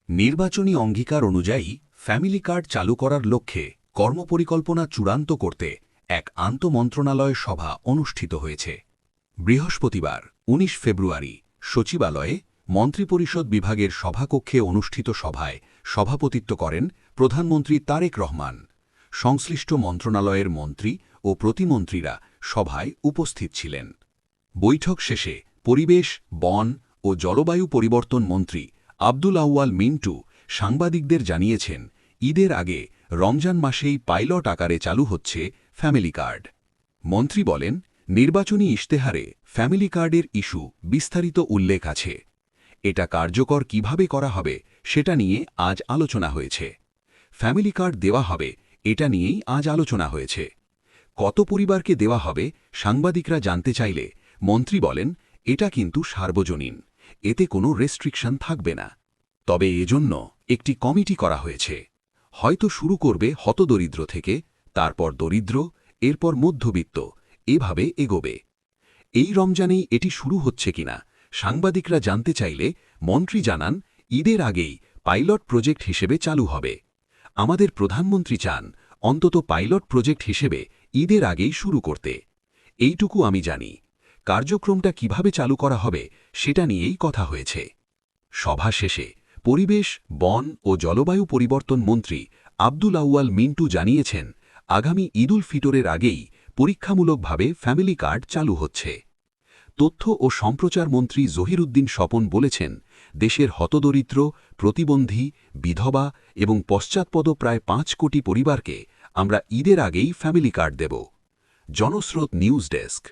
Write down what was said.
নির্বাচনী অঙ্গীকার অনুযায়ী ফ্যামিলি কার্ড চালু করার লক্ষ্যে কর্মপরিকল্পনা চূড়ান্ত করতে এক আন্তমন্ত্রণালয় সভা অনুষ্ঠিত হয়েছে। বৃহস্পতিবার ১৯ ফেব্রুয়ারি সচিবালয়ে মন্ত্রিপরিষদ বিভাগের সভাকক্ষে অনুষ্ঠিত সভায় সভাপতিত্ব করেন প্রধানমন্ত্রী তারেক রহমান। সংশ্লিষ্ট মন্ত্রণালয়ের মন্ত্রী ও প্রতিমন্ত্রীরা সভায় উপস্থিত ছিলেন। বৈঠক শেষে পরিবেশ, বন ও জলবায়ু পরিবর্তন মন্ত্রী আব্দুল আউয়াল মিন্টু সাংবাদিকদের জানিয়েছেন, ঈদের আগে রমজান মাসেই পাইলট আকারে চালু হচ্ছে ফ্যামিলি কার্ড। মন্ত্রী বলেন, নির্বাচনী ইশতেহারে ফ্যামিলি কার্ডের ইস্যু বিস্তারিত উল্লেখ আছে। এটা কার্যকর কিভাবে করা হবে সেটা নিয়ে আজ আলোচনা হয়েছে। ফ্যামিলি কার্ড দেওয়া হবে এটা নিয়েই আজ আলোচনা হয়েছে। কত পরিবারকে দেওয়া হবে সাংবাদিকরা জানতে চাইলে মন্ত্রী বলেন, এটা কিন্তু সার্বজনীন, এতে কোনো রেস্ট্রিকশন থাকবে না। তবে এজন্য একটি কমিটি করা হয়েছে। হয়তো শুরু করবে হতদরিদ্র থেকে, তারপর দরিদ্র, এরপর মধ্যবিত্ত, এভাবে এগোবে। এই রমজানেই এটি শুরু হচ্ছে কিনা সাংবাদিকরা জানতে চাইলে মন্ত্রী জানান, ঈদের আগেই পাইলট প্রজেক্ট হিসেবে চালু হবে। আমাদের প্রধানমন্ত্রী চান অন্তত পাইলট প্রজেক্ট হিসেবে ঈদের আগেই শুরু করতে। এইটুকু আমি জানি। কার্যক্রমটা কিভাবে চালু করা হবে সেটা নিয়েই কথা হয়েছে। সভা শেষে পরিবেশ, বন ও জলবায়ু পরিবর্তন মন্ত্রী আব্দুল আউয়াল মিন্টু জানিয়েছেন, আগামী ঈদুল ফিতরের আগেই পরীক্ষামূলকভাবে ফ্যামিলি কার্ড চালু হচ্ছে। তথ্য ও সম্প্রচার মন্ত্রী জহিরুদ্দিন স্বপন বলেছেন, দেশের হতদরিদ্র, প্রতিবন্ধী, বিধবা এবং পশ্চাৎপদ প্রায় ৫ কোটি পরিবারকে আমরা ঈদের আগেই ফ্যামিলি কার্ড দেব। জনস্রোত নিউজ ডেস্ক।